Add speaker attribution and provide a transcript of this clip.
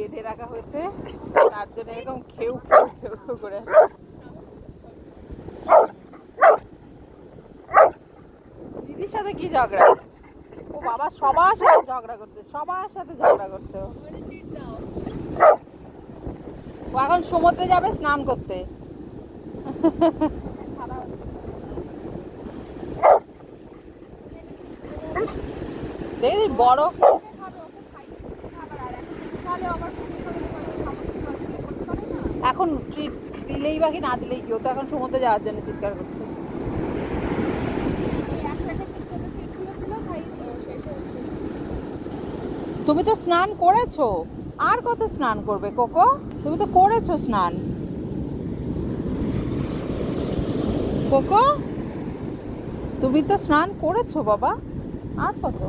Speaker 1: বেঁধে রাখা হয়েছে, তার জন্য এরকম খেউ খেউ খেউ খেউ করে। দিদির সাথে কি ঝগড়া? ও বাবা, সবার সাথে ঝগড়া করছে, সবার সাথে ঝগড়া করছে। ও এখন সমুদ্রে যাবে স্নান করতে। দেখি বড় এখন ট্রিট দিলেই বাকি না দিলেই কি, ও তো এখন সমুদ্রে যাওয়ার জন্য চিৎকার করছে। তুমি তো স্নান করেছো, আর কত স্নান করবে কোকো? তুমি তো করেছো স্নান কোকো, তুমি তো স্নান করেছো বাবা, আর কত?